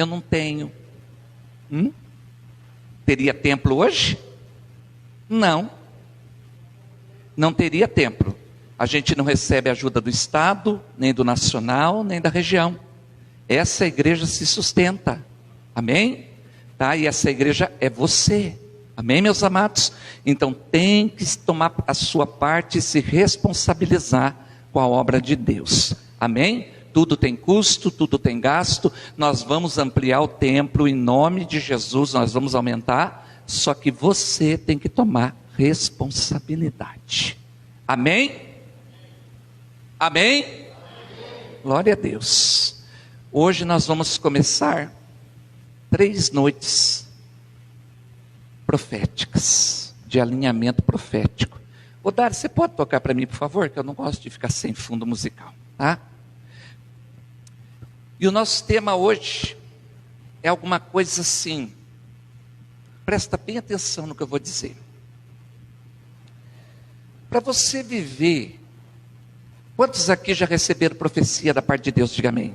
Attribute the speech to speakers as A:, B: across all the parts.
A: Eu não tenho. Teria templo hoje? Não. Não teria templo. A gente não recebe ajuda do Estado, nem do nacional, nem da região. Essa igreja se sustenta. Amém? Tá? E essa igreja é você. Amém, meus amados? Então tem que tomar a sua parte e se responsabilizar com a obra de Deus. Amém? Tudo tem custo, tudo tem gasto. Nós vamos ampliar o templo em nome de Jesus, nós vamos aumentar. Só que você tem que tomar responsabilidade. Amém? Amém? Glória a Deus. Hoje nós vamos começar 3 noites proféticas, de alinhamento profético. Ô Dário, você pode tocar para mim, por favor? Que eu não gosto de ficar sem fundo musical, tá? E o nosso tema hoje é alguma coisa assim. Presta bem atenção no que eu vou dizer. Para você viver, quantos aqui já receberam profecia da parte de Deus? Diga amém.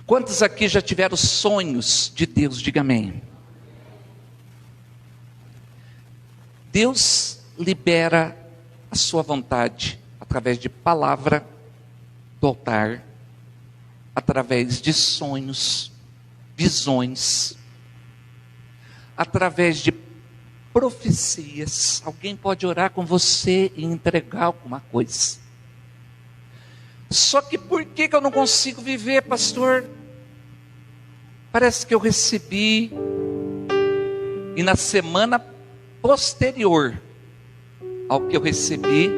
A: Quantos aqui já tiveram sonhos de Deus? Diga amém. Deus libera a sua vontade através de palavra do altar, através de sonhos, visões, através de profecias. Alguém pode orar com você e entregar alguma coisa. Só que por que eu não consigo viver, pastor? Parece que eu recebi e na semana posterior ao que eu recebi,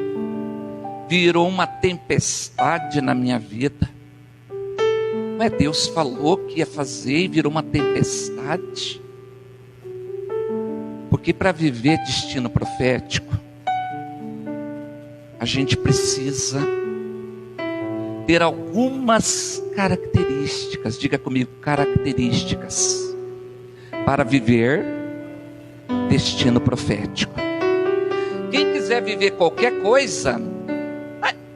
A: virou uma tempestade na minha vida. Mas Deus falou que ia fazer e virou uma tempestade. Porque para viver destino profético, a gente precisa ter algumas características, diga comigo, características, para viver destino profético. Quem quiser viver qualquer coisa,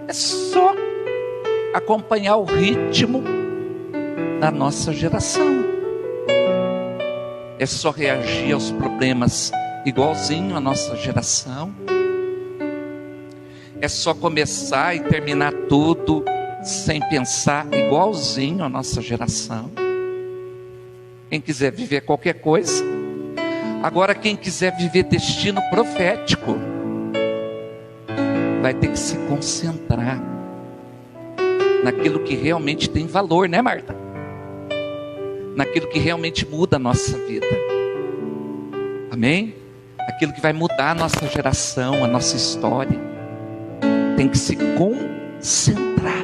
A: é só acompanhar o ritmo da nossa geração. É só reagir aos problemas igualzinho à nossa geração. É só começar e terminar tudo sem pensar igualzinho à nossa geração. Quem quiser viver qualquer coisa. Agora quem quiser viver destino profético, vai ter que se concentrar naquilo que realmente tem valor, né, Marta? Naquilo que realmente muda a nossa vida. Amém? Aquilo que vai mudar a nossa geração, a nossa história. Tem que se concentrar.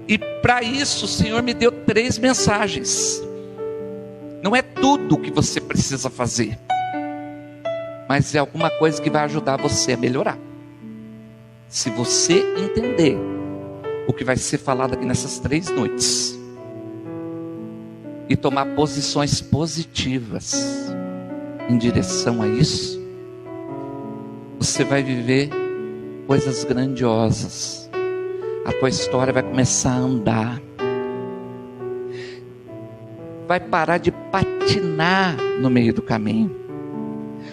A: E para isso o Senhor me deu 3 mensagens. Não é tudo o que você precisa fazer, mas é alguma coisa que vai ajudar você a melhorar. Se você entender o que vai ser falado aqui nessas 3 noites e tomar posições positivas em direção a isso, você vai viver coisas grandiosas. A tua história vai começar a andar. Vai parar de patinar no meio do caminho.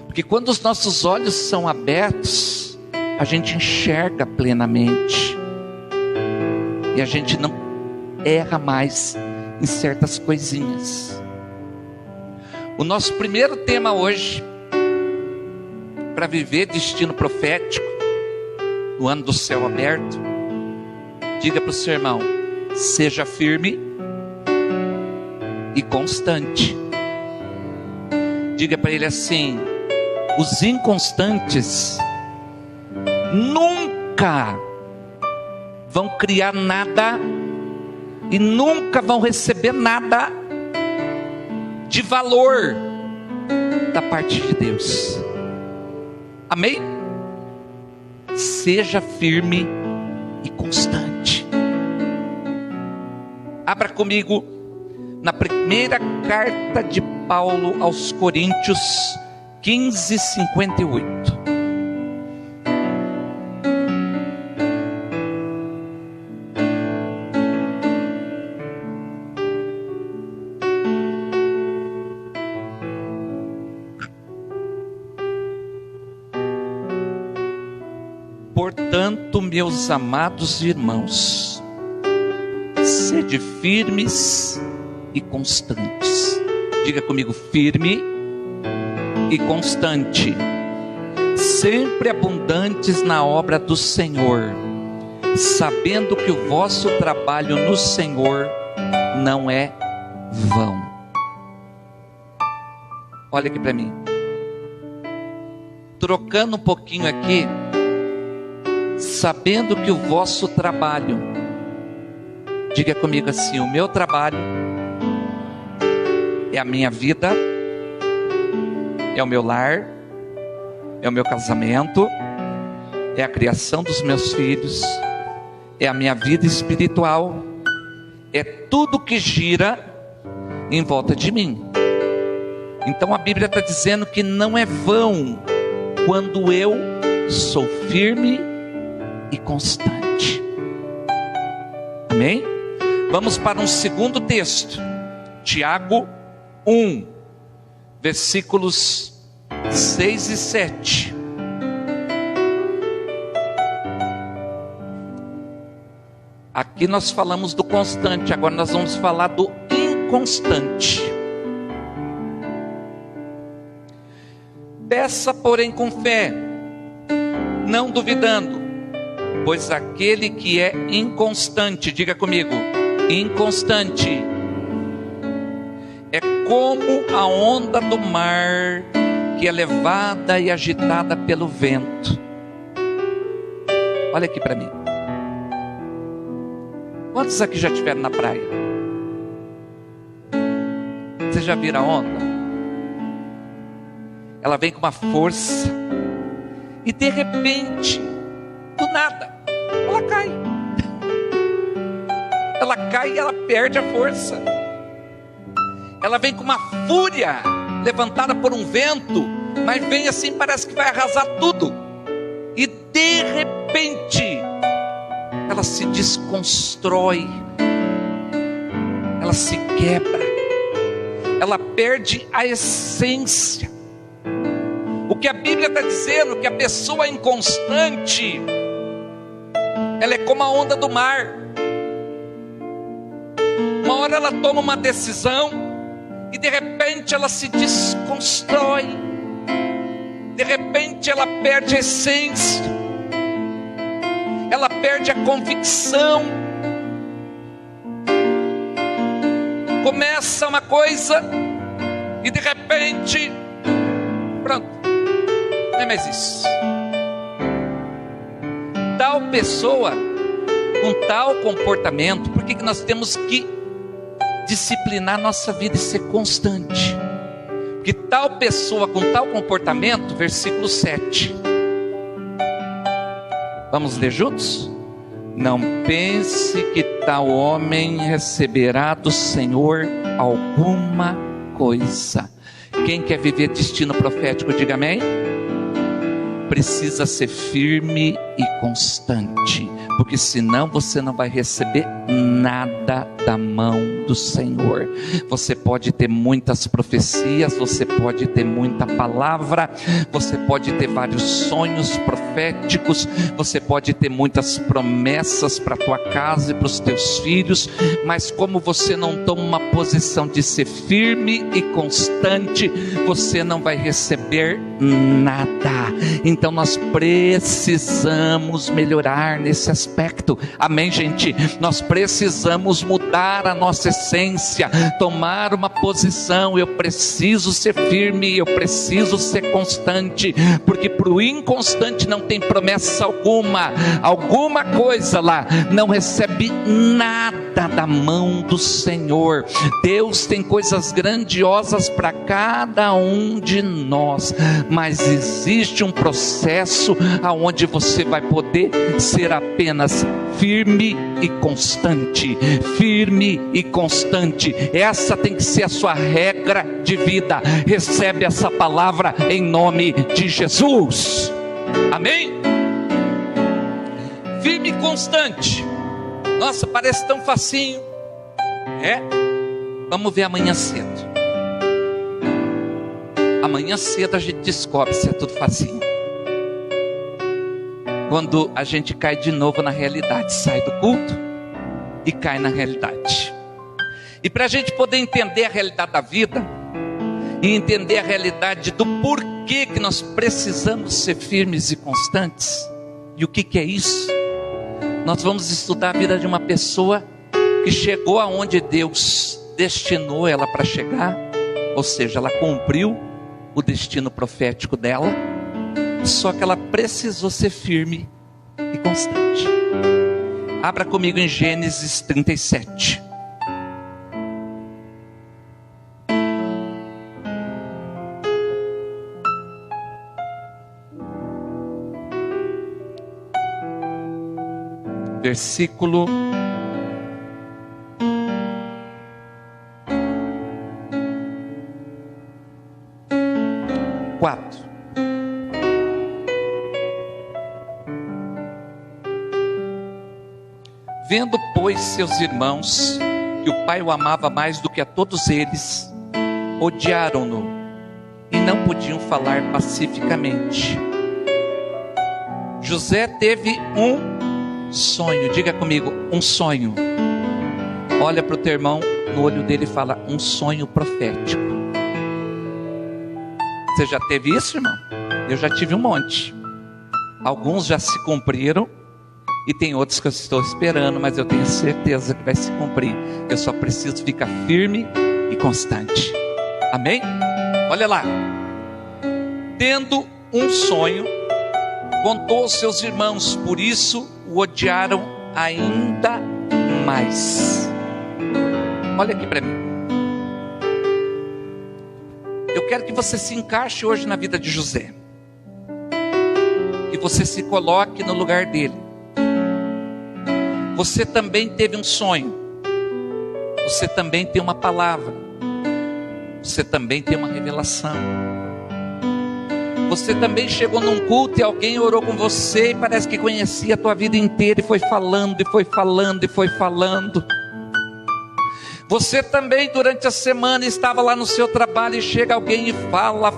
A: Porque quando os nossos olhos são abertos, a gente enxerga plenamente. E a gente não erra mais em certas coisinhas. O nosso primeiro tema hoje, para viver destino profético, no ano do céu aberto, diga para o seu irmão: seja firme e constante. Diga para ele assim: os inconstantes nunca vão criar nada e nunca vão receber nada de valor da parte de Deus. Amém? Seja firme e constante. Abra comigo na primeira carta de Paulo aos Coríntios 15:58. Portanto, meus amados irmãos, sede firmes e constantes. Diga comigo, firme e constante, sempre abundantes na obra do Senhor, sabendo que o vosso trabalho no Senhor não é vão. Olha aqui para mim, trocando um pouquinho aqui, sabendo que o vosso trabalho, diga comigo assim, o meu trabalho é a minha vida, é o meu lar, é o meu casamento, é a criação dos meus filhos, é a minha vida espiritual, é tudo que gira em volta de mim. Então a Bíblia está dizendo que não é vão quando eu sou firme e constante. Amém? Vamos para um segundo texto, Tiago 1, versículos 6 e 7. Aqui nós falamos do constante, agora nós vamos falar do inconstante. Peça, porém, com fé, não duvidando, pois aquele que é inconstante, diga comigo, inconstante, é como a onda do mar, que é levada e agitada pelo vento. Olha aqui para mim. Quantos aqui já estiveram na praia? Vocês já viram a onda? Ela vem com uma força, e de repente, do nada, ela cai. Ela cai e ela perde a força. Ela vem com uma fúria, levantada por um vento, mas vem assim, parece que vai arrasar tudo. E de repente, ela se desconstrói, ela se quebra, ela perde a essência. O que a Bíblia está dizendo, que a pessoa inconstante, ela é como a onda do mar. Uma hora ela toma uma decisão, e de repente ela se desconstrói, de repente ela perde a essência, ela perde a convicção. Começa uma coisa e de repente, pronto, não é mais isso. Tal pessoa com tal comportamento, por que nós temos que disciplinar nossa vida e ser constante? Porque tal pessoa com tal comportamento, versículo 7. Vamos ler juntos? Não pense que tal homem receberá do Senhor alguma coisa. Quem quer viver destino profético, diga amém. Precisa ser firme e constante, porque senão você não vai receber nada da mão do Senhor. Você pode ter muitas profecias, você pode ter muita palavra, você pode ter vários sonhos proféticos, você pode ter muitas promessas para a tua casa e para os teus filhos, mas como você não toma uma posição de ser firme e constante, você não vai receber nada. Então nós precisamos melhorar nesse aspecto. Amém, gente? Nós precisamos mudar a nossa essência, tomar uma posição. Eu preciso ser firme, eu preciso ser constante, porque para o inconstante não tem promessa alguma. Alguma coisa lá não recebe nada da mão do Senhor. Deus tem coisas grandiosas para cada um de nós, mas existe um processo aonde você vai poder ser apenas firme e constante. Firme e constante. Essa tem que ser a sua regra de vida. Recebe essa palavra em nome de Jesus. Amém? Firme e constante. Nossa, parece tão facinho. É? Vamos ver amanhã cedo. Amanhã cedo a gente descobre se é tudo facinho. Quando a gente cai de novo na realidade, sai do culto e cai na realidade. E para a gente poder entender a realidade da vida e entender a realidade do porquê que nós precisamos ser firmes e constantes, e o que é isso, nós vamos estudar a vida de uma pessoa que chegou aonde Deus destinou ela para chegar, ou seja, ela cumpriu o destino profético dela, só que ela precisou ser firme e constante. Abra comigo em Gênesis 37. Versículo 4. Vendo, pois, seus irmãos que o pai o amava mais do que a todos eles, odiaram-no e não podiam falar pacificamente. José teve um sonho, diga comigo, um sonho. Olha para o teu irmão no olho dele e fala, um sonho profético. Você já teve isso, irmão? Eu já tive um monte. Alguns já se cumpriram e tem outros que eu estou esperando, mas eu tenho certeza que vai se cumprir. Eu só preciso ficar firme e constante. Amém? Olha lá. Tendo um sonho, contou aos seus irmãos, por isso o odiaram ainda mais. Olha aqui para mim. Eu quero que você se encaixe hoje na vida de José. Que você se coloque no lugar dele. Você também teve um sonho. Você também tem uma palavra. Você também tem uma revelação. Você também chegou num culto e alguém orou com você e parece que conhecia a tua vida inteira e foi falando, e foi falando, e foi falando. Você também durante a semana estava lá no seu trabalho e chega alguém e fala,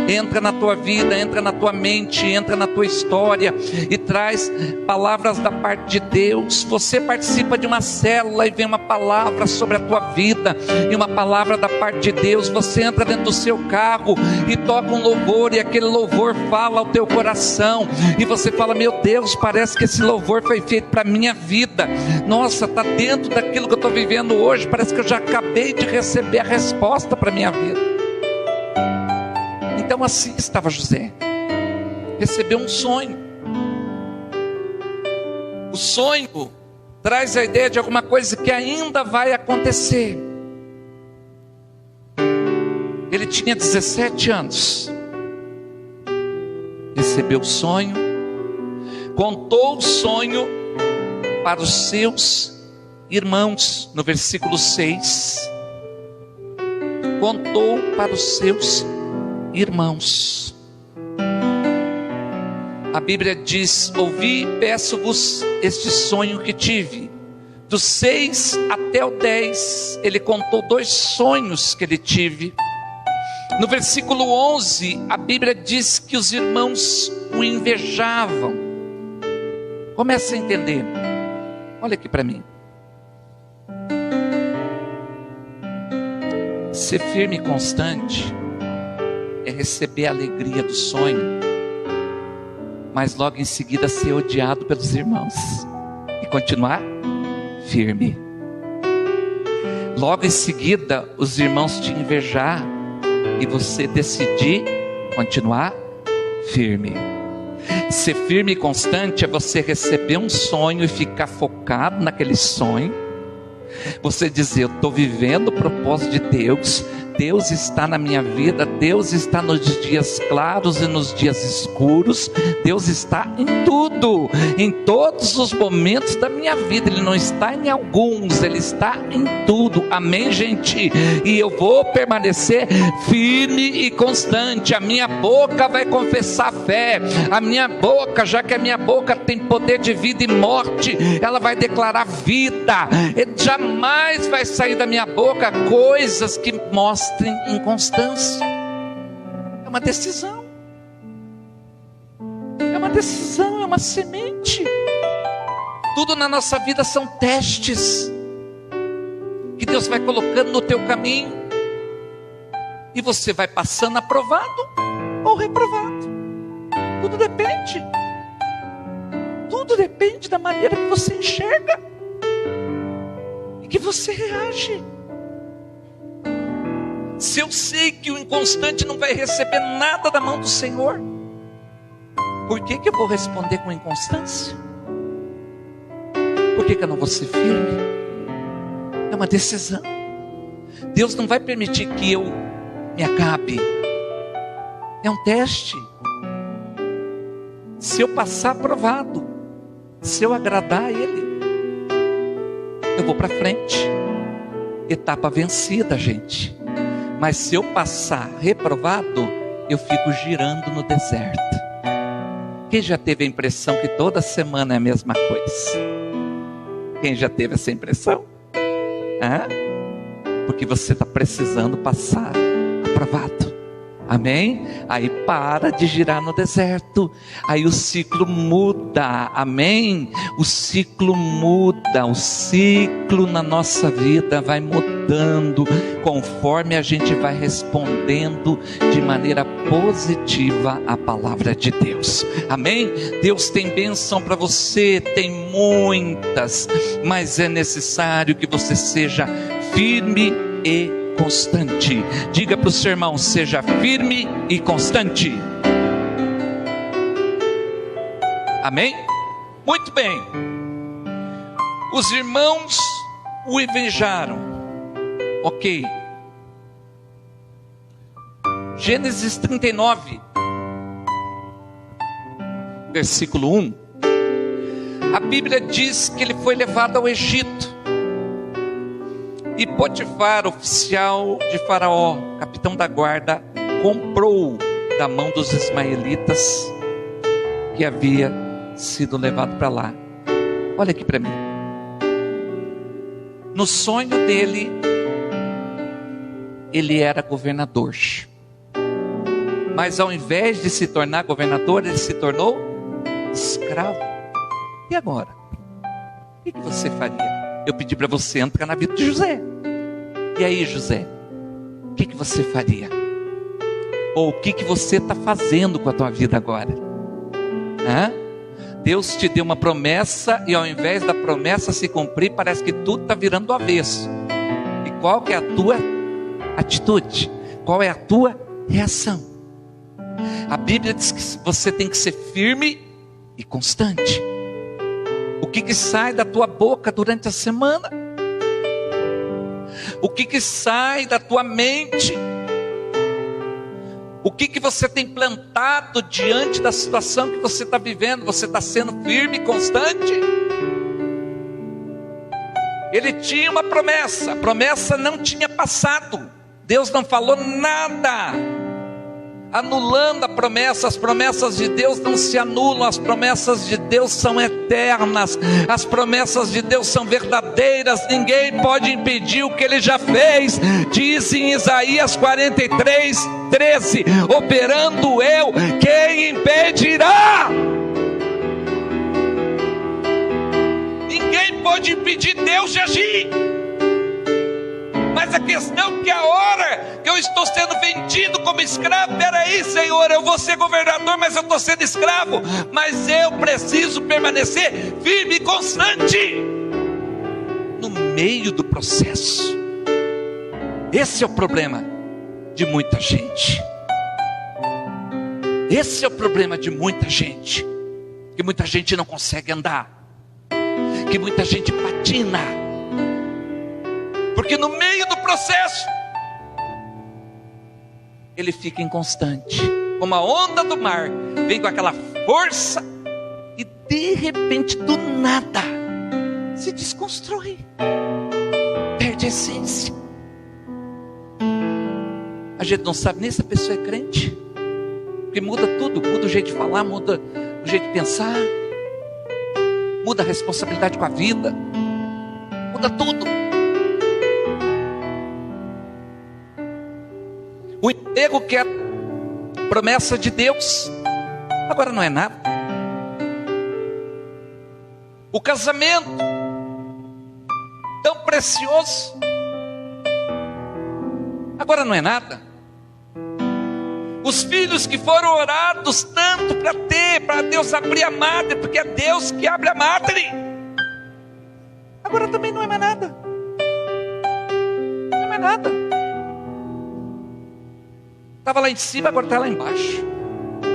A: entra na tua vida, entra na tua mente, entra na tua história e traz palavras da parte de Deus. Você participa de uma célula e vem uma palavra sobre a tua vida e uma palavra da parte de Deus. Você entra dentro do seu carro e toca um louvor e aquele louvor fala ao teu coração e você fala, meu Deus, parece que esse louvor foi feito para a minha vida. Nossa, está dentro daquilo que eu estou vivendo hoje, parece que eu já acabei de receber a resposta para a minha vida. Então assim estava José, recebeu um sonho. O sonho traz a ideia de alguma coisa que ainda vai acontecer. Ele tinha 17 anos, recebeu o sonho, contou o sonho para os seus irmãos, no versículo 6, contou para os seus irmãos. A Bíblia diz, ouvi, peço-vos este sonho que tive. Do 6 até o 10, ele contou 2 sonhos que ele tive. No versículo 11, a Bíblia diz que os irmãos o invejavam. Comece a entender, olha aqui para mim. Ser firme e constante é receber a alegria do sonho, mas logo em seguida ser odiado pelos irmãos e continuar firme. Logo em seguida os irmãos te invejar e você decidir continuar firme. Ser firme e constante é você receber um sonho e ficar focado naquele sonho. Você dizer, eu estou vivendo o propósito de Deus. Deus está na minha vida, Deus está nos dias claros e nos dias escuros, Deus está em tudo, em todos os momentos da minha vida. Ele não está em alguns, Ele está em tudo, amém, gente? E eu vou permanecer firme e constante. A minha boca vai confessar fé, a minha boca, já que a minha boca tem poder de vida e morte, ela vai declarar vida. E jamais vai sair da minha boca coisas que mostrem inconstância. É uma decisão. É uma decisão, é uma semente. Tudo na nossa vida são testes que Deus vai colocando no teu caminho, e você vai passando aprovado ou reprovado. Tudo depende. Tudo depende da maneira que você enxerga e que você reage. Se eu sei que o inconstante não vai receber nada da mão do Senhor, por que eu vou responder com inconstância? Por que eu não vou ser firme? É uma decisão. Deus não vai permitir que eu me acabe. É um teste. Se eu passar aprovado, se eu agradar a Ele, eu vou para frente. Etapa vencida, gente. Mas se eu passar reprovado, eu fico girando no deserto. Quem já teve a impressão que toda semana é a mesma coisa? Quem já teve essa impressão? Porque você está precisando passar aprovado. Amém? Aí para de girar no deserto. Aí o ciclo muda. Amém? O ciclo muda. O ciclo na nossa vida vai mudando conforme a gente vai respondendo de maneira positiva a palavra de Deus. Amém? Deus tem bênção para você, tem muitas, mas é necessário que você seja firme e constante. Diga para o seu irmão: seja firme e constante. Amém? Muito bem. Os irmãos o invejaram. Ok. Gênesis 39, versículo 1. A Bíblia diz que ele foi levado ao Egito. E Potifar, oficial de Faraó, capitão da guarda, comprou da mão dos ismaelitas que havia sido levado para lá. Olha aqui para mim. No sonho dele, ele era governador. Mas ao invés de se tornar governador, ele se tornou escravo. E agora? O que você faria? Eu pedi para você entrar na vida de José. E aí, José, o que você faria? Ou o que você está fazendo com a tua vida agora? Deus te deu uma promessa e ao invés da promessa se cumprir, parece que tudo está virando do avesso. E qual que é a tua atitude? Qual é a tua reação? A Bíblia diz que você tem que ser firme e constante. O que sai da tua boca durante a semana? O que sai da tua mente? O que você tem plantado diante da situação que você está vivendo? Você está sendo firme e constante? Ele tinha uma promessa, a promessa não tinha passado. Deus não falou nada anulando a promessa. As promessas de Deus não se anulam, as promessas de Deus são eternas, as promessas de Deus são verdadeiras, ninguém pode impedir o que Ele já fez. Diz em Isaías 43:13: operando eu, quem impedirá? Ninguém pode impedir Deus de agir. Mas a questão é que a hora que eu estou sendo vendido como escravo, peraí, Senhor, eu vou ser governador, mas eu estou sendo escravo. Mas eu preciso permanecer firme e constante no meio do processo. Esse é o problema de muita gente. Esse é o problema de muita gente. Que muita gente não consegue andar, que muita gente patina, porque no meio do processo ele fica inconstante, como a onda do mar, vem com aquela força e de repente do nada se desconstrói, perde a essência. A gente não sabe nem se a pessoa é crente, porque muda tudo, muda o jeito de falar, muda o jeito de pensar, muda a responsabilidade com a vida, muda tudo. O emprego que é promessa de Deus, agora não é nada. O casamento, tão precioso, agora não é nada. Os filhos que foram orados tanto para ter, para Deus abrir a madre, porque é Deus que abre a madre, agora também não é mais nada. Não é mais nada. Estava lá em cima, agora está lá embaixo.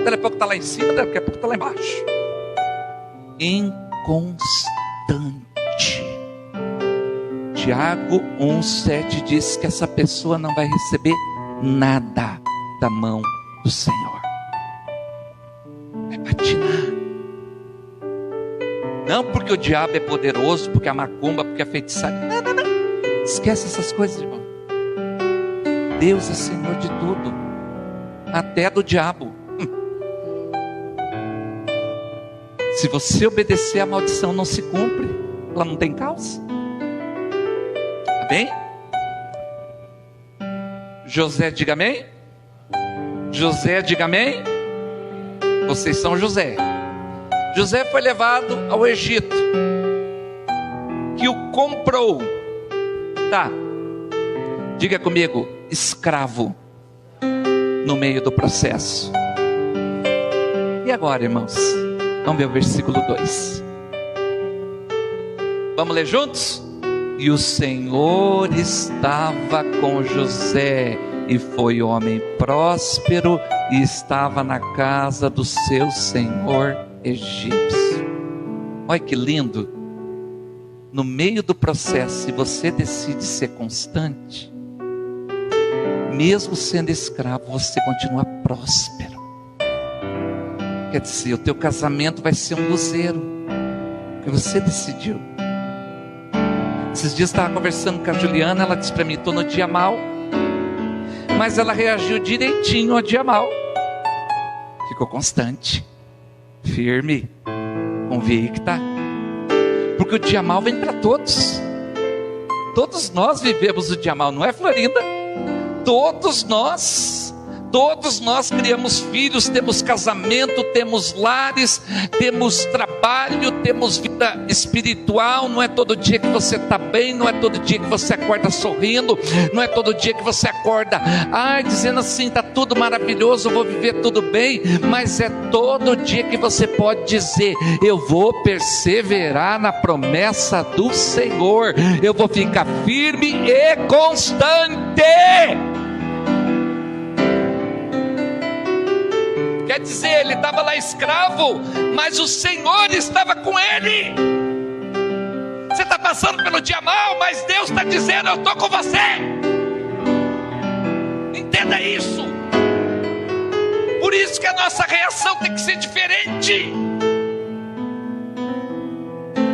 A: Daqui a pouco está lá em cima, daqui a pouco está lá embaixo. Inconstante. Tiago 1,7 diz que essa pessoa não vai receber nada da mão do Senhor. Vai patinar. Não porque o diabo é poderoso, porque a macumba, porque a feitiçaria. Não. Esquece essas coisas, irmão. Deus é Senhor de tudo, até do diabo. Se você obedecer, a maldição não se cumpre. Ela não tem causa. Amém? José, diga amém. José, diga amém. Vocês são José. José foi levado ao Egito, que o comprou. Tá, diga comigo, escravo, no meio do processo. E agora, irmãos? Vamos ver o versículo 2. Vamos ler juntos? E o Senhor estava com José, e foi homem próspero, e estava na casa do seu senhor egípcio. Olha que lindo. No meio do processo, se você decide ser constante, mesmo sendo escravo, você continua próspero. Quer dizer, o teu casamento vai ser um luzeiro, porque você decidiu. Esses dias eu estava conversando com a Juliana, ela disse para mim, estou no dia mal, mas ela reagiu direitinho ao dia mal. Ficou constante, firme, convicta, porque o dia mal vem para todos. Todos nós vivemos o dia mal, não é, Florinda? Todos nós criamos filhos, temos casamento, temos lares, temos trabalho, temos vida espiritual. Não é todo dia que você está bem, não é todo dia que você acorda sorrindo, não é todo dia que você acorda dizendo assim, está tudo maravilhoso, eu vou viver tudo bem. Mas é todo dia que você pode dizer, eu vou perseverar na promessa do Senhor, eu vou ficar firme e constante. Quer dizer, ele estava lá escravo, mas o Senhor estava com ele. Você está passando pelo dia mal, mas Deus está dizendo, eu estou com você. Entenda isso. Por isso que a nossa reação tem que ser diferente.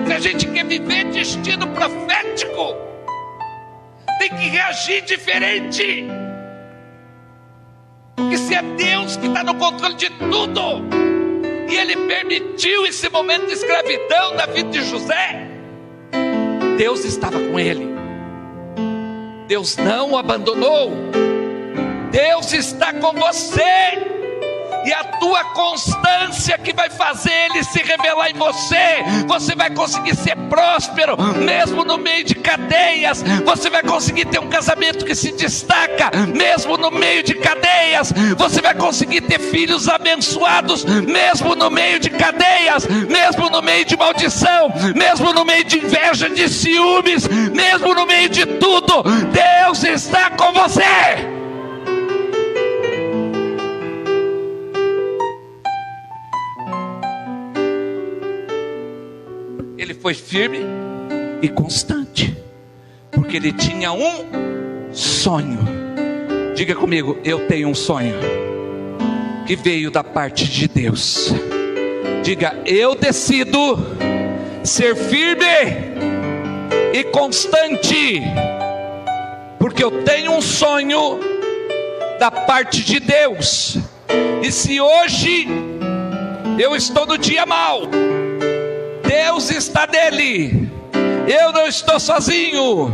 A: Se a gente quer viver destino profético, tem que reagir diferente. Porque se é Deus que está no controle de tudo, e Ele permitiu esse momento de escravidão na vida de José, Deus estava com ele. Deus não o abandonou. Deus está com você. E a tua constância que vai fazer Ele se revelar em você. Você vai conseguir ser próspero, mesmo no meio de cadeias. Você vai conseguir ter um casamento que se destaca, mesmo no meio de cadeias. Você vai conseguir ter filhos abençoados, mesmo no meio de cadeias, mesmo no meio de maldição, mesmo no meio de inveja, de ciúmes, mesmo no meio de tudo. Deus está com você. Ele foi firme e constante, porque ele tinha um sonho. Diga comigo, eu tenho um sonho que veio da parte de Deus. Diga, eu decido ser firme e constante, porque eu tenho um sonho da parte de Deus. E se hoje eu estou no dia mau, Deus está nele. Eu não estou sozinho.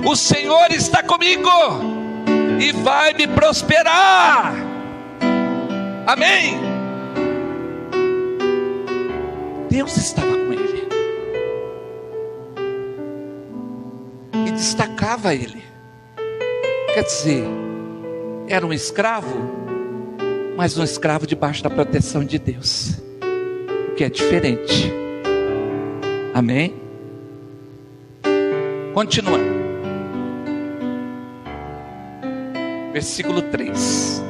A: O Senhor está comigo e vai me prosperar. Amém. Deus estava com ele. e destacava ele. Quer dizer, era um escravo, mas um escravo debaixo da proteção de Deus, o que é diferente. Amém? Continuando. Versículo 3.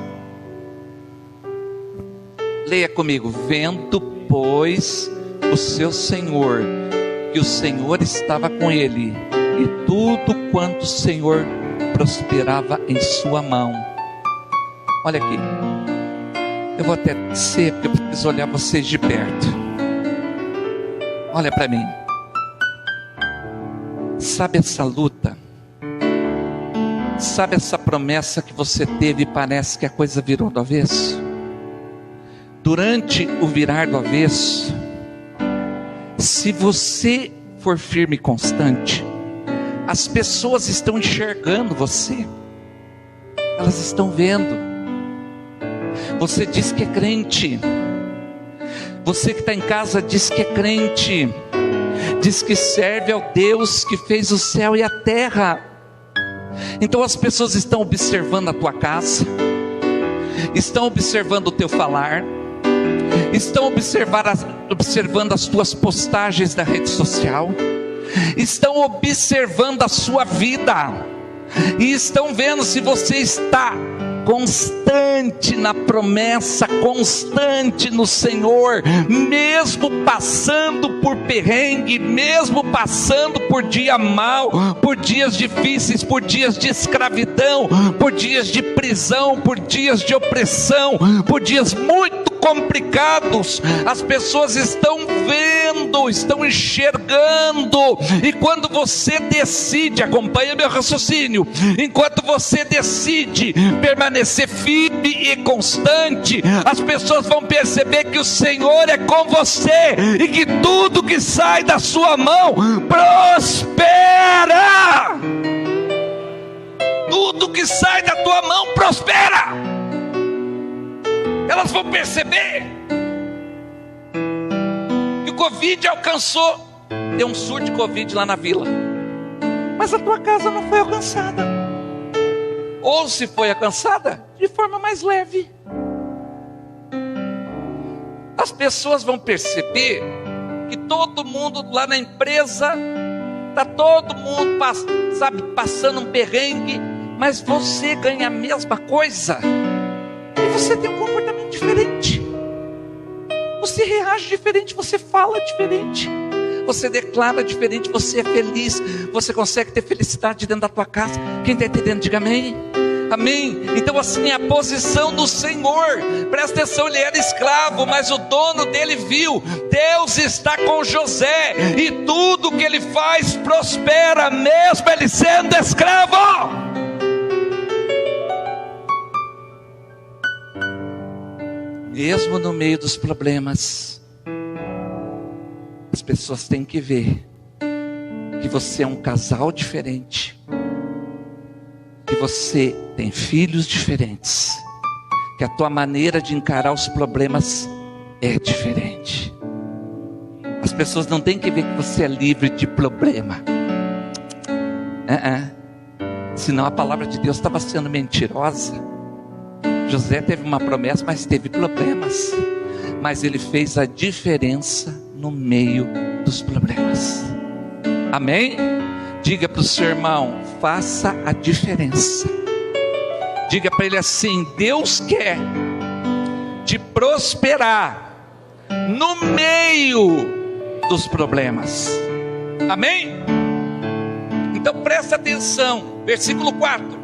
A: Leia comigo. Vendo, pois, o seu senhor, que o Senhor estava com ele, e tudo quanto o Senhor prosperava em sua mão. Olha aqui. Eu vou até descer, porque eu preciso olhar vocês de perto. Olha para mim. Sabe essa luta? Sabe essa promessa que você teve e parece que a coisa virou do avesso? Durante o virar do avesso, se você for firme e constante, as pessoas estão enxergando você. Elas estão vendo. Você diz que é crente. Você que está em casa diz que é crente. Diz que serve ao Deus que fez o céu e a terra. Então as pessoas estão observando a tua casa, estão observando o teu falar, estão observando as tuas postagens na rede social, estão observando a sua vida, e estão vendo se você está constante na promessa, constante no Senhor, mesmo passando por perrengue, mesmo passando por dia mau, por dias difíceis, por dias de escravidão, por dias de prisão, por dias de opressão, por dias muito complicados. As pessoas estão vendo, estão enxergando, e quando você decide, acompanha meu raciocínio, enquanto você decide permanecer firme e constante, as pessoas vão perceber que o Senhor é com você, e que tudo que sai da sua mão prospera. Tudo que sai da tua mão prospera. Elas vão perceber que o Covid alcançou. Deu um surto de Covid lá na vila, mas a tua casa não foi alcançada. Ou se foi alcançada, de forma mais leve. As pessoas vão perceber que todo mundo lá na empresa, está todo mundo passando um perrengue, mas você ganha a mesma coisa. E você tem um comportamento diferente. Você reage diferente, você fala diferente, você declara diferente, você é feliz, você consegue ter felicidade dentro da tua casa. Quem está entendendo, diga amém. Amém. Então assim é a posição do Senhor. Presta atenção, ele era escravo, mas o dono dele viu. Deus está com José, e tudo que ele faz prospera, mesmo ele sendo escravo. Mesmo no meio dos problemas, as pessoas têm que ver que você é um casal diferente, que você tem filhos diferentes, que a tua maneira de encarar os problemas é diferente. As pessoas não têm que ver que você é livre de problema. Senão a palavra de Deus estava sendo mentirosa. José teve uma promessa, mas teve problemas. Mas ele fez a diferença no meio dos problemas. Amém? Diga para o seu irmão, faça a diferença. Diga para ele assim: Deus quer te prosperar no meio dos problemas. Amém? Então presta atenção, versículo 4.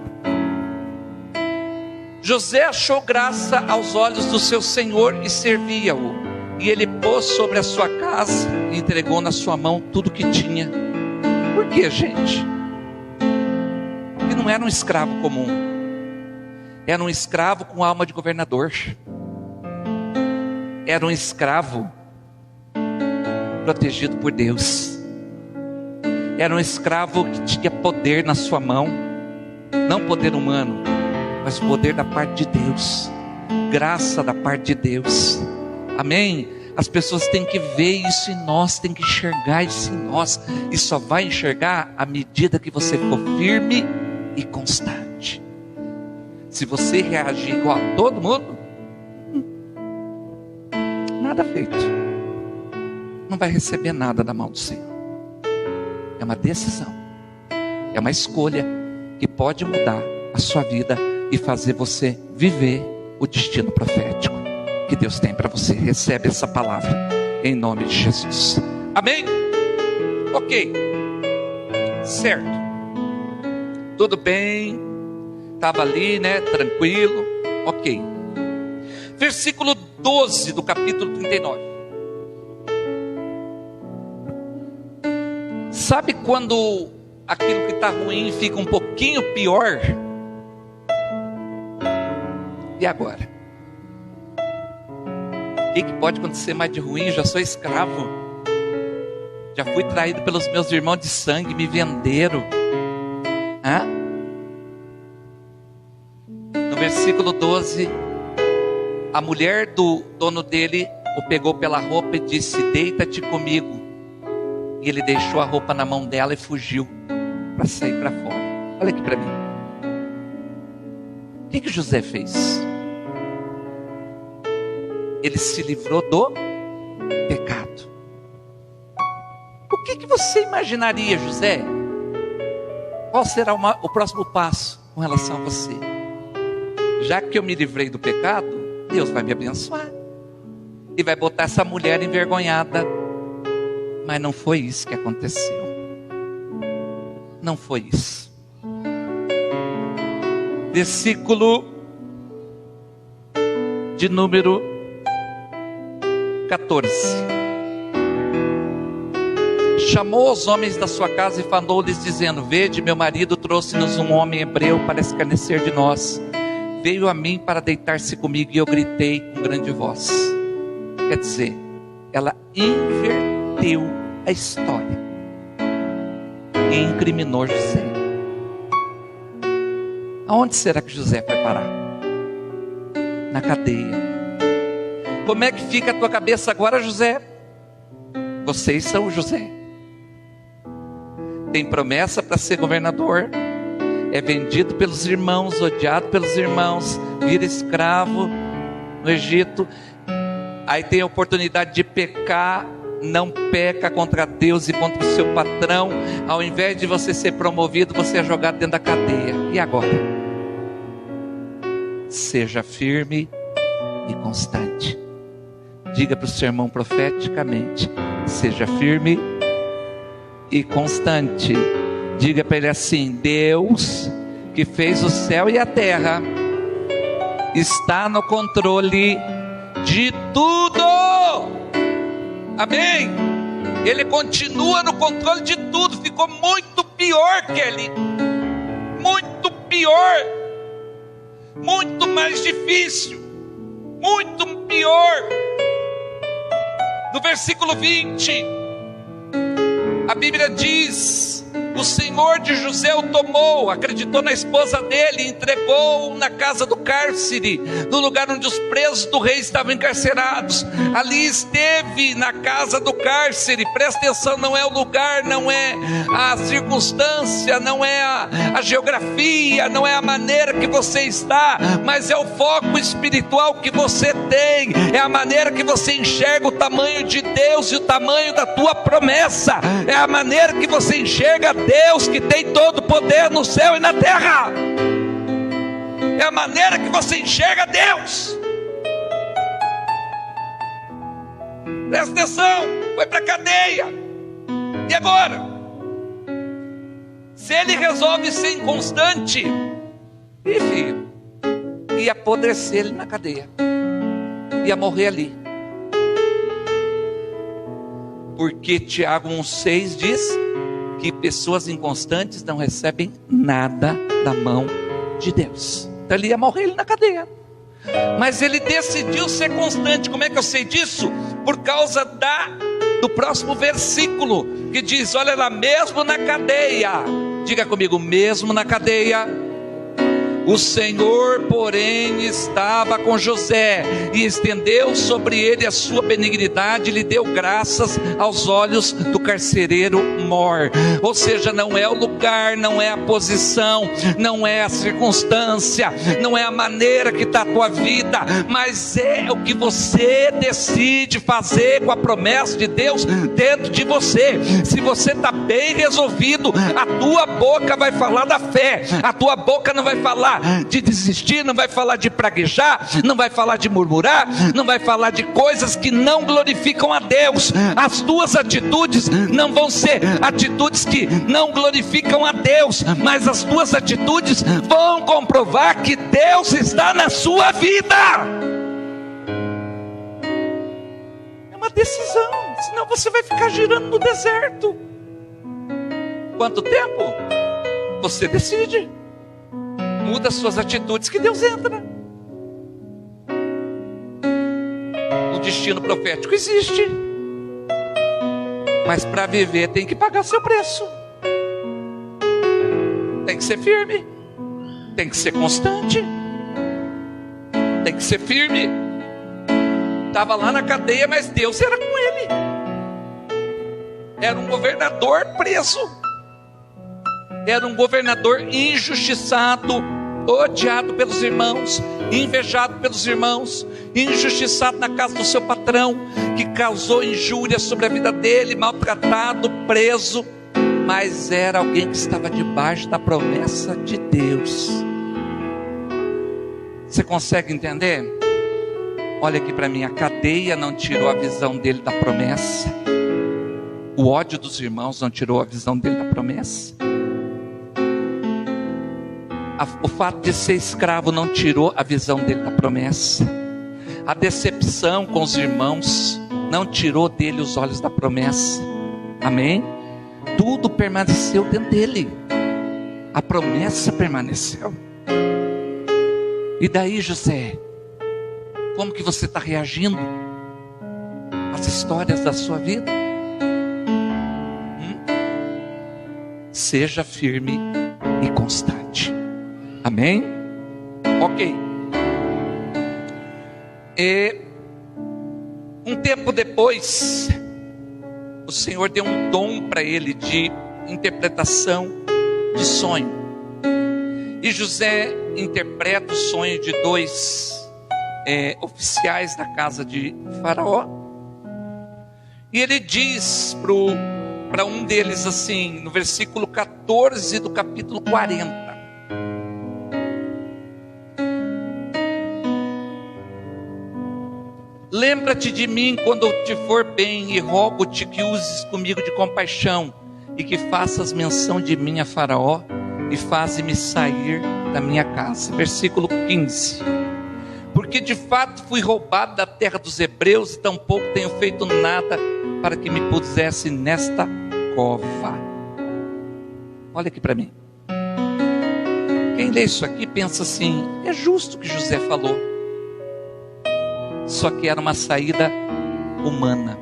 A: José achou graça aos olhos do seu senhor e servia-o, e ele pôs sobre a sua casa e entregou na sua mão tudo que tinha. Por que, gente? Porque não era um escravo comum, era um escravo com alma de governador, era um escravo protegido por Deus, era um escravo que tinha poder na sua mão, não poder humano, mas poder da parte de Deus, graça da parte de Deus. Amém? As pessoas têm que ver isso em nós, têm que enxergar isso em nós. E só vai enxergar à medida que você for firme e constante. Se você reagir igual a todo mundo, nada feito. Não vai receber nada da mão do Senhor. É uma decisão. É uma escolha que pode mudar a sua vida e fazer você viver o destino profético que Deus tem para você. Recebe essa palavra em nome de Jesus. Amém? Ok. Certo. Tudo bem. Estava ali, né? Tranquilo. Ok. Versículo 12 do capítulo 39. Sabe quando aquilo que está ruim fica um pouquinho pior? E agora? O que pode acontecer mais de ruim? Já sou escravo. Já fui traído pelos meus irmãos de sangue, me venderam. No versículo 12, a mulher do dono dele o pegou pela roupa e disse: deita-te comigo. E ele deixou a roupa na mão dela e fugiu para sair para fora. Olha aqui para mim. O que José fez? Ele se livrou do pecado. O que você imaginaria, José? Qual será o próximo passo com relação a você? Já que eu me livrei do pecado, Deus vai me abençoar e vai botar essa mulher envergonhada. Mas não foi isso que aconteceu. Não foi isso. Versículo de número 14. Chamou os homens da sua casa e falou-lhes dizendo: vede, meu marido trouxe-nos um homem hebreu para escarnecer de nós. Veio a mim para deitar-se comigo e eu gritei com grande voz. Quer dizer, ela inverteu a história e incriminou José. Aonde será que José foi parar? Na cadeia. Como é que fica a tua cabeça agora, José? Vocês são o José. Tem promessa para ser governador. É vendido pelos irmãos, odiado pelos irmãos, vira escravo no Egito. Aí tem a oportunidade de pecar, não peca contra Deus e contra o seu patrão. Ao invés de você ser promovido, você é jogado dentro da cadeia. E agora? Seja firme e constante. Diga para o seu irmão profeticamente: seja firme e constante. Diga para ele assim: Deus que fez o céu e a terra está no controle de tudo. Amém? Ele continua no controle de tudo. Ficou muito pior, Kelly. Muito pior. Muito mais difícil. Muito pior. No versículo 20, a Bíblia diz: o Senhor de José o tomou, acreditou na esposa dele, entregou na casa do cárcere, no lugar onde os presos do rei estavam encarcerados. Ali esteve na casa do cárcere. Presta atenção, não é o lugar, não é a circunstância, não é a geografia, não é a maneira que você está, mas é o foco espiritual que você tem, é a maneira que você enxerga o tamanho de Deus e o tamanho da tua promessa, é a maneira que você enxerga Deus que tem todo o poder no céu e na terra. É a maneira que você enxerga Deus. Presta atenção, foi para a cadeia. E agora? Se ele resolve ser inconstante, filho, ia apodrecer ele na cadeia, ia morrer ali. Porque Tiago 1,6 diz que pessoas inconstantes não recebem nada da mão de Deus. Então ele ia morrer na cadeia. Mas ele decidiu ser constante. Como é que eu sei disso? Por causa do próximo versículo, que diz, olha lá, mesmo na cadeia. Diga comigo, mesmo na cadeia, O Senhor, porém, estava com José e estendeu sobre ele a sua benignidade e lhe deu graças aos olhos do carcereiro mor. Ou seja, não é o lugar, não é a posição, não é a circunstância, não é a maneira que está a tua vida, mas é o que você decide fazer com a promessa de Deus dentro de você. Se você está bem resolvido, a tua boca vai falar da fé, a tua boca não vai falar de desistir, não vai falar de praguejar, não vai falar de murmurar, não vai falar de coisas que não glorificam a Deus. As tuas atitudes não vão ser atitudes que não glorificam a Deus, mas as tuas atitudes vão comprovar que Deus está na sua vida. É uma decisão, senão você vai ficar girando no deserto. Quanto tempo? Você decide. Muda as suas atitudes que Deus entra. O destino profético existe, mas para viver tem que pagar seu preço. Tem que ser firme, tem que ser constante, tem que ser firme. Estava lá na cadeia, mas Deus era com ele. Era um governador preso, era um governador injustiçado, odiado pelos irmãos, invejado pelos irmãos, injustiçado na casa do seu patrão, que causou injúria sobre a vida dele, maltratado, preso, mas era alguém que estava debaixo da promessa de Deus. Você consegue entender? Olha aqui para mim, a cadeia não tirou a visão dele da promessa, o ódio dos irmãos não tirou a visão dele da promessa, o fato de ser escravo não tirou a visão dele da promessa, a decepção com os irmãos não tirou dele os olhos da promessa. Amém? Tudo permaneceu dentro dele, a promessa permaneceu. E daí, José, como que você está reagindo às histórias da sua vida? Seja firme e constante. Amém? Ok. E um tempo depois, o Senhor deu um dom para ele de interpretação de sonho. E José interpreta o sonho de dois oficiais da casa de Faraó. E ele diz para um deles assim, no versículo 14 do capítulo 40. Lembra-te de mim quando te for bem, e rogo-te que uses comigo de compaixão, e que faças menção de mim a Faraó, e faze-me sair da minha casa. Versículo 15. Porque de fato fui roubado da terra dos hebreus, e tampouco tenho feito nada para que me pusesse nesta cova. Olha aqui para mim. Quem lê isso aqui pensa assim: é justo o que José falou. Só que era uma saída humana.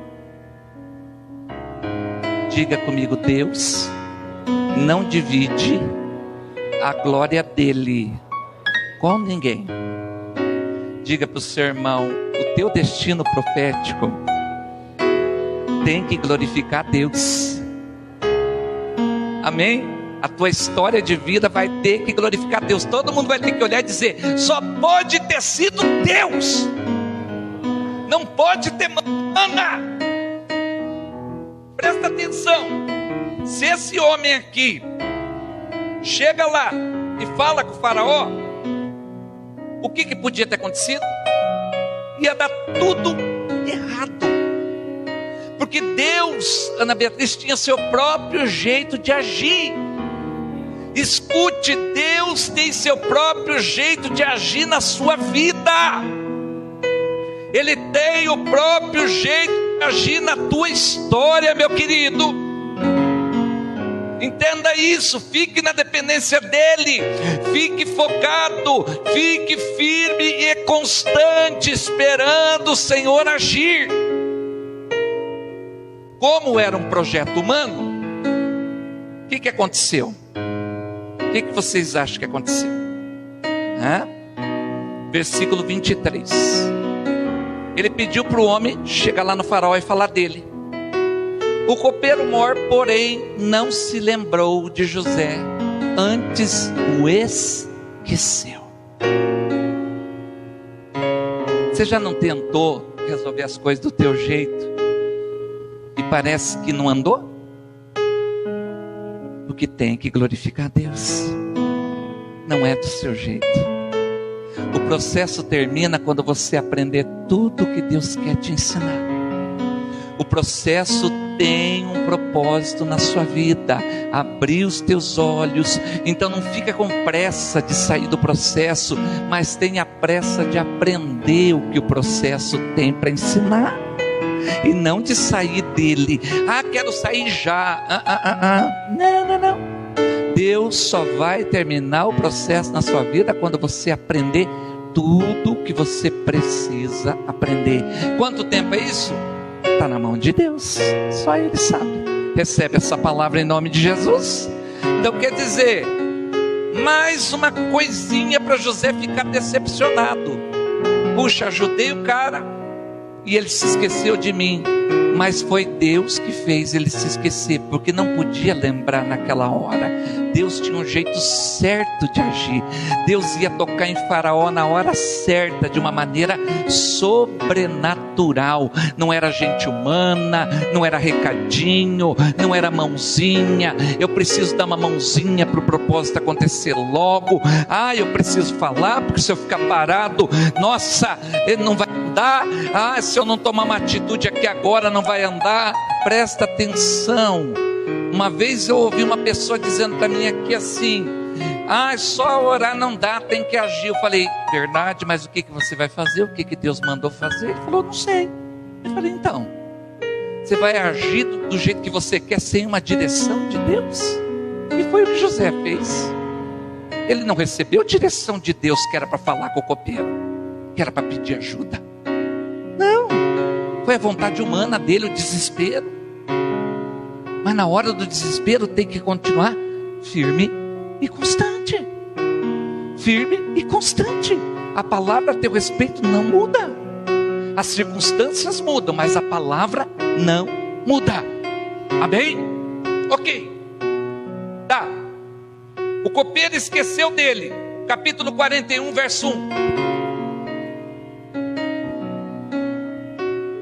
A: Diga comigo: Deus não divide a glória dele com ninguém. Diga para o seu irmão: o teu destino profético tem que glorificar Deus. Amém? A tua história de vida vai ter que glorificar Deus. Todo mundo vai ter que olhar e dizer: só pode ter sido Deus, não pode ter mana. Presta atenção. Se esse homem aqui chega lá e fala com o Faraó, o que podia ter acontecido? Ia dar tudo errado. Porque Deus, Ana Beatriz, tinha seu próprio jeito de agir. Escute, Deus tem seu próprio jeito de agir na sua vida. Ele tem o próprio jeito de agir na tua história, meu querido. Entenda isso, fique na dependência dEle, fique focado, fique firme e constante, esperando o Senhor agir. Como era um projeto humano, o que aconteceu? O que vocês acham que aconteceu? Versículo 23. Ele pediu para o homem chegar lá no faraó e falar dele. O copeiro mor, porém, não se lembrou de José, antes o esqueceu. Você já não tentou resolver as coisas do teu jeito e parece que não andou? Porque tem que glorificar a Deus. Não é do seu jeito. O processo termina quando você aprender tudo que Deus quer te ensinar. O processo tem um propósito na sua vida, abrir os teus olhos. Então não fica com pressa de sair do processo, mas tenha pressa de aprender o que o processo tem para ensinar, e não de sair dele. Quero sair já. Não. Deus só vai terminar o processo na sua vida quando você aprender tudo o que você precisa aprender. Quanto tempo é isso? Está na mão de Deus, só Ele sabe. Recebe essa palavra em nome de Jesus. Então quer dizer, mais uma coisinha para José ficar decepcionado. Puxa, ajudei o cara e ele se esqueceu de mim. Mas foi Deus que fez ele se esquecer, porque não podia lembrar naquela hora. Deus tinha um jeito certo de agir. Deus ia tocar em Faraó na hora certa, de uma maneira sobrenatural. Não era gente humana, não era recadinho, não era mãozinha. Eu preciso dar uma mãozinha para o propósito acontecer logo. Eu preciso falar, porque se eu ficar parado, nossa, ele não vai andar. Se eu não tomar uma atitude aqui agora, não vai andar. Presta atenção. Uma vez eu ouvi uma pessoa dizendo para mim aqui assim: só orar não dá, tem que agir. Eu falei: verdade, mas o que você vai fazer? O que Deus mandou fazer? Ele falou: não sei. Eu falei: então, você vai agir do jeito que você quer, sem uma direção de Deus? E foi o que José fez. Ele não recebeu direção de Deus, que era para falar com o copeiro, que era para pedir ajuda. Não, foi a vontade humana dele, o desespero. Mas na hora do desespero tem que continuar firme e constante. Firme e constante. A palavra a teu respeito não muda. As circunstâncias mudam, mas a palavra não muda. Amém? Ok. Tá. O copeiro esqueceu dele. Capítulo 41, verso 1.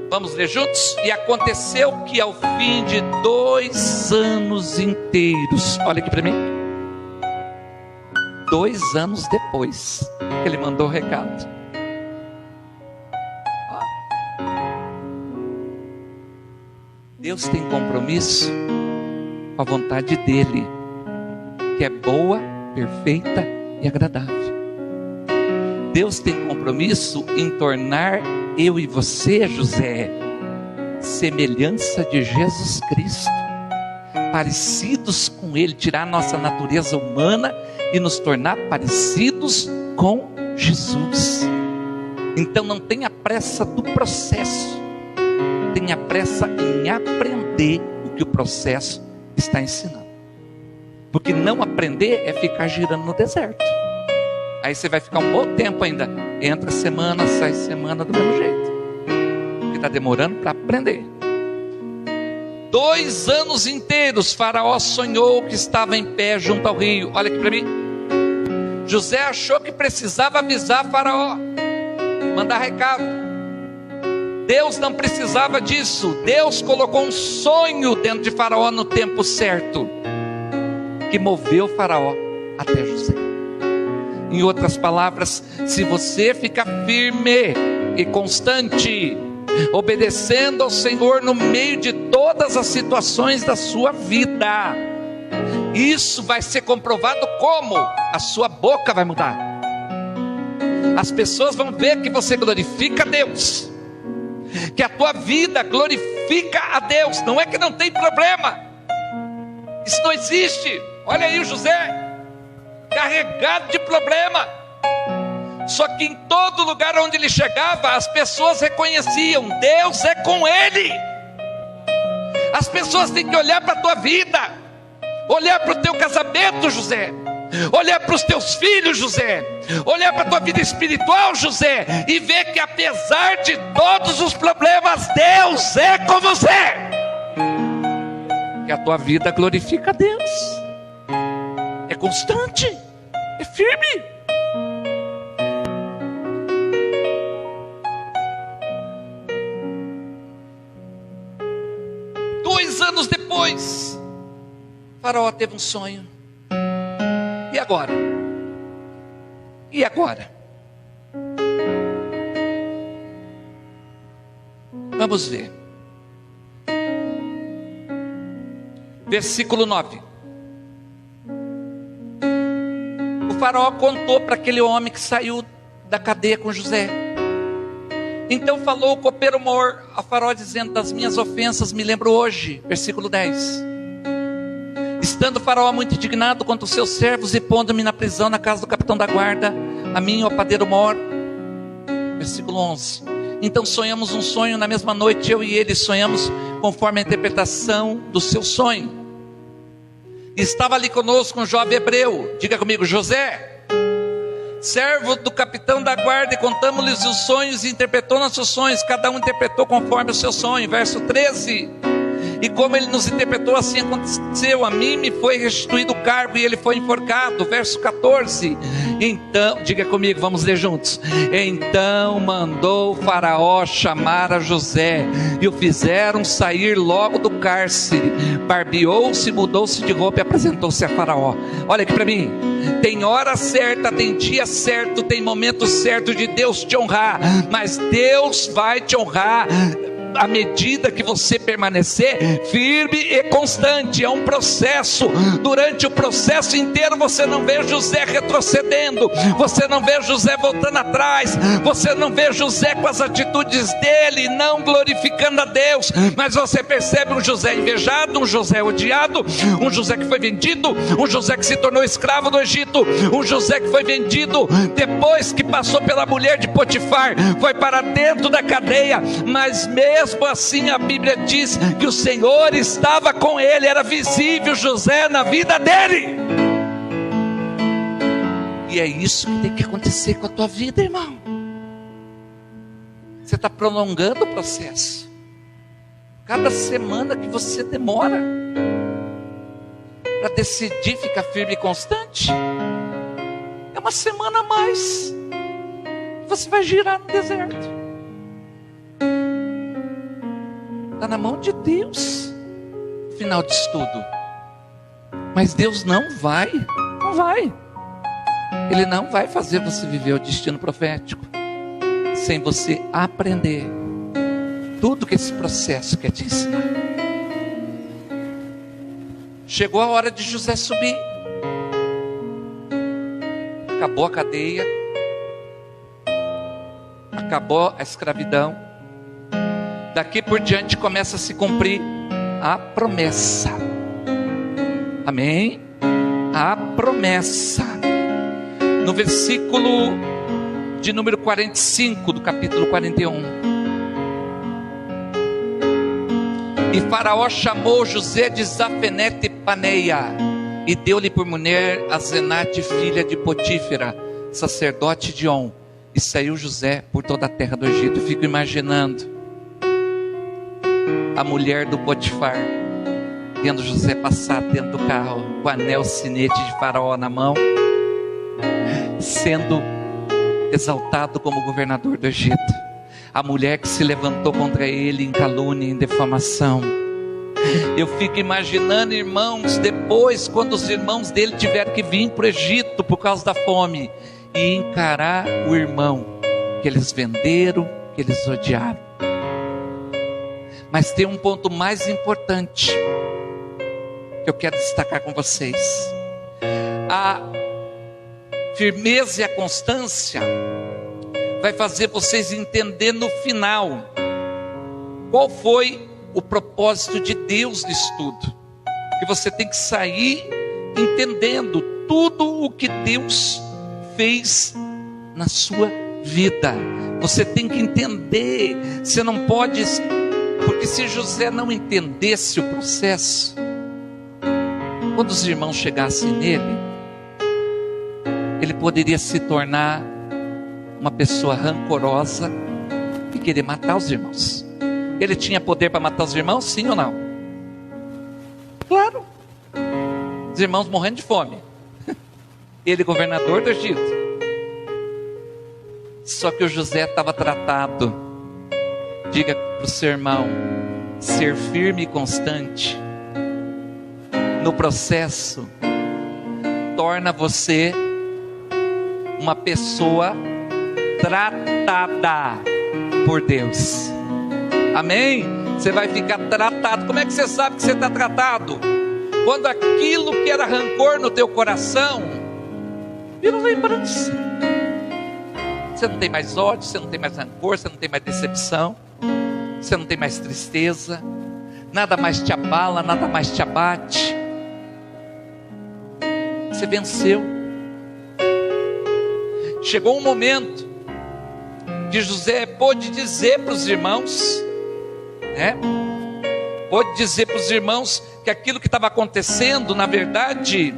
A: Vamos ler juntos? E aconteceu que ao fim de 2 anos inteiros, olha aqui para mim, 2 anos depois, ele mandou o recado. Deus tem compromisso com a vontade dele, que é boa, perfeita e agradável. Deus tem compromisso em tornar eu e você, José, semelhança de Jesus Cristo, parecidos com Ele, tirar a nossa natureza humana e nos tornar parecidos com Jesus. Então não tenha pressa do processo, tenha pressa em aprender o que o processo está ensinando. Porque não aprender é ficar girando no deserto. Aí você vai ficar um bom tempo ainda. Entra semana, sai semana do mesmo jeito. Porque está demorando para aprender. 2 anos inteiros Faraó sonhou que estava em pé junto ao rio. Olha aqui para mim. José achou que precisava avisar Faraó, mandar recado. Deus não precisava disso. Deus colocou um sonho dentro de Faraó no tempo certo, que moveu Faraó até José. Em outras palavras, se você ficar firme e constante, obedecendo ao Senhor no meio de todas as situações da sua vida, isso vai ser comprovado como? A sua boca vai mudar. As pessoas vão ver que você glorifica a Deus, que a tua vida glorifica a Deus. Não é que não tem problema, isso não existe. Olha aí o José, carregado de problema. Só que em todo lugar onde ele chegava, as pessoas reconheciam: Deus é com ele. As pessoas têm que olhar para a tua vida, olhar para o teu casamento, José, olhar para os teus filhos, José, olhar para a tua vida espiritual, José, e ver que apesar de todos os problemas, Deus é com você. Que a tua vida glorifica a Deus, é constante, é firme. Anos depois, Faraó teve um sonho. E agora? E agora? Vamos ver. Versículo 9. O Faraó contou para aquele homem que saiu da cadeia com José. Então falou o copeiro-mor a Faraó, dizendo: das minhas ofensas me lembro hoje. Versículo 10. Estando Faraó muito indignado contra os seus servos, e pondo-me na prisão na casa do capitão da guarda, a mim, o padeiro-mor. Versículo 11. Então sonhamos um sonho na mesma noite, eu e ele sonhamos conforme a interpretação do seu sonho. E estava ali conosco um jovem hebreu, diga comigo, José, servo do capitão da guarda, e contamos-lhes os sonhos, e interpretou nossos sonhos, cada um interpretou conforme o seu sonho. Verso 13. E como ele nos interpretou, assim aconteceu. A mim me foi restituído o cargo, e ele foi enforcado. Verso 14. Então, diga comigo, vamos ler juntos. Então mandou o Faraó chamar a José, e o fizeram sair logo do cárcere. Barbeou-se, mudou-se de roupa e apresentou-se a Faraó. Olha aqui para mim. Tem hora certa, tem dia certo, tem momento certo de Deus te honrar, mas Deus vai te honrar à medida que você permanecer firme e constante. É um processo. Durante o processo inteiro você não vê José retrocedendo, você não vê José voltando atrás, você não vê José com as atitudes dele não glorificando a Deus, mas você percebe um José invejado, um José odiado, um José que foi vendido, um José que se tornou escravo do Egito, um José que foi vendido depois que passou pela mulher de Potifar, foi para dentro da cadeia, mas mesmo assim a Bíblia diz que o Senhor estava com ele, era visível José na vida dele. E é isso que tem que acontecer com a tua vida, irmão. Você está prolongando o processo. Cada semana que você demora para decidir ficar firme e constante, é uma semana a mais. Você vai girar no deserto. Está na mão de Deus o final disso tudo. Mas Deus não vai. Ele não vai fazer você viver o destino profético sem você aprender tudo que esse processo quer te ensinar. Chegou a hora de José subir. Acabou a cadeia, acabou a escravidão. Daqui por diante começa a se cumprir a promessa. Amém? A promessa. No versículo de número 45 do capítulo 41. E Faraó chamou José de Zafenete Paneia, e deu-lhe por mulher a Zenate, filha de Potífera, sacerdote de On. E saiu José por toda a terra do Egito. Eu fico imaginando a mulher do Potifar vendo José passar dentro do carro com o anel sinete de Faraó na mão, sendo exaltado como governador do Egito. A mulher que se levantou contra ele em calúnia, em defamação. Eu fico imaginando, irmãos, depois quando os irmãos dele tiveram que vir para o Egito por causa da fome e encarar o irmão que eles venderam, que eles odiaram. Mas tem um ponto mais importante que eu quero destacar com vocês. A firmeza e a constância vai fazer vocês entender no final qual foi o propósito de Deus nisso tudo. E você tem que sair entendendo tudo o que Deus fez na sua vida. Você tem que entender. Você não pode... Porque se José não entendesse o processo, quando os irmãos chegassem nele, ele poderia se tornar uma pessoa rancorosa e querer matar os irmãos. Ele tinha poder para matar os irmãos, sim ou não? Claro. Os irmãos morrendo de fome. Ele governador do Egito. Só que o José estava tratado. Diga para o seu irmão: ser firme e constante no processo torna você uma pessoa tratada por Deus. Amém? Você vai ficar tratado. Como é que você sabe que você está tratado? Quando aquilo que era rancor no teu coração vira lembrança. Você não tem mais ódio, você não tem mais rancor, você não tem mais decepção, você não tem mais tristeza, nada mais te abala, nada mais te abate. Você venceu. Chegou um momento que José pôde dizer para os irmãos, pôde dizer para os irmãos que aquilo que estava acontecendo, na verdade,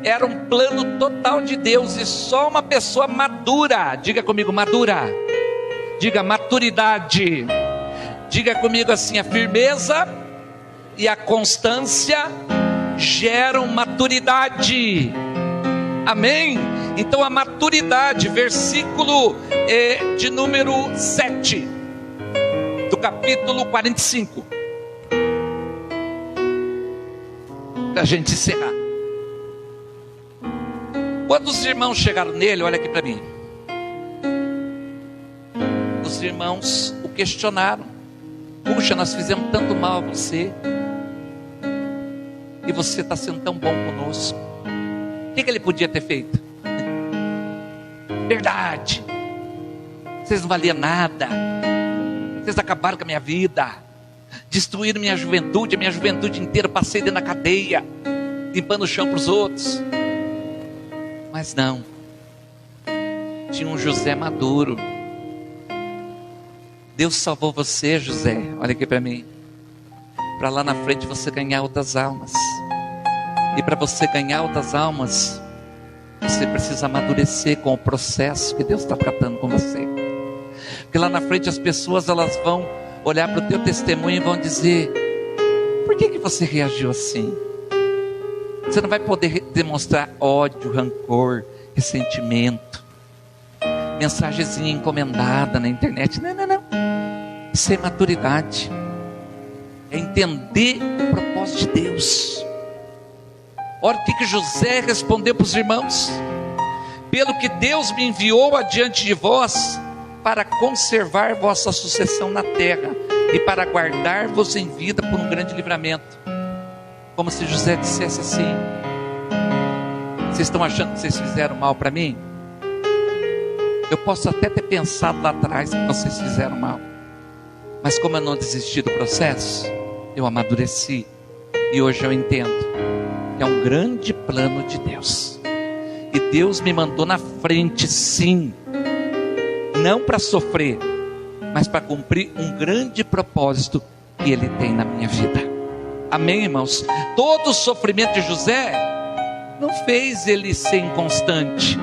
A: era um plano total de Deus, e só uma pessoa madura, diga comigo, madura, diga maturidade, diga comigo assim: a firmeza e a constância geram maturidade. Amém? Então a maturidade, versículo de número 7 do capítulo 45, para a gente encerrar. Quando os irmãos chegaram nele, olha aqui para mim, os irmãos o questionaram: puxa, nós fizemos tanto mal a você, e você está sendo tão bom conosco. O que ele podia ter feito? Verdade, vocês não valiam nada, vocês acabaram com a minha vida, destruíram minha juventude, a minha juventude inteira, passei dentro da cadeia, limpando o chão para os outros. Mas não, tinha um José maduro. Deus salvou você, José, olha aqui para mim, para lá na frente você ganhar outras almas. E para você ganhar outras almas, você precisa amadurecer com o processo que Deus está tratando com você. Porque lá na frente as pessoas, elas vão olhar para o teu testemunho e vão dizer: por que você reagiu assim? Você não vai poder demonstrar ódio, rancor, ressentimento, mensagenzinha encomendada na internet. Não. Isso é maturidade. É entender o propósito de Deus. Olha o que José respondeu para os irmãos: pelo que Deus me enviou adiante de vós, para conservar vossa sucessão na terra, e para guardar-vos em vida por um grande livramento. Como se José dissesse assim: vocês estão achando que vocês fizeram mal para mim? Eu posso até ter pensado lá atrás que vocês fizeram mal, mas como eu não desisti do processo, eu amadureci, e hoje eu entendo que é um grande plano de Deus, e Deus me mandou na frente, sim, não para sofrer, mas para cumprir um grande propósito que Ele tem na minha vida. Amém, irmãos? Todo o sofrimento de José não fez ele ser inconstante.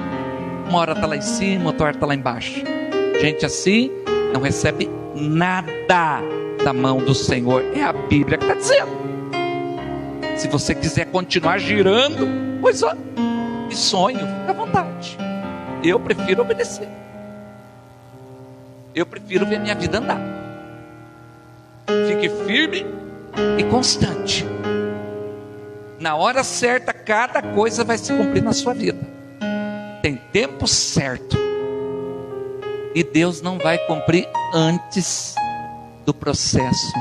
A: Uma hora está lá em cima, outra hora está lá embaixo. Gente assim não recebe nada da mão do Senhor. É a Bíblia que está dizendo. Se você quiser continuar girando, pois ó, que sonho, fica à vontade. Eu prefiro obedecer. Eu prefiro ver minha vida andar. Fique firme e constante. Na hora certa, cada coisa vai se cumprir na sua vida. Tem tempo certo. E Deus não vai cumprir antes do processo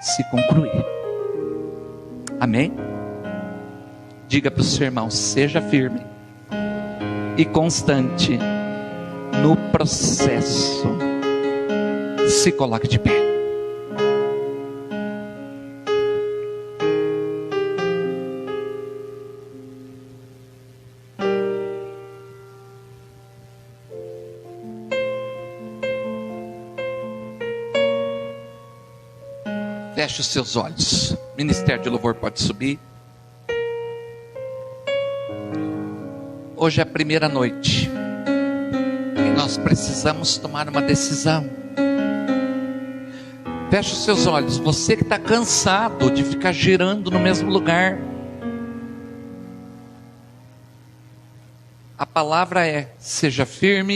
A: se concluir. Amém? Diga para o seu irmão: seja firme e constante no processo. Se coloque de pé. Feche os seus olhos. Ministério de louvor pode subir. Hoje é a primeira noite. E nós precisamos tomar uma decisão. Feche os seus olhos. Você que está cansado de ficar girando no mesmo lugar. A palavra é: seja firme.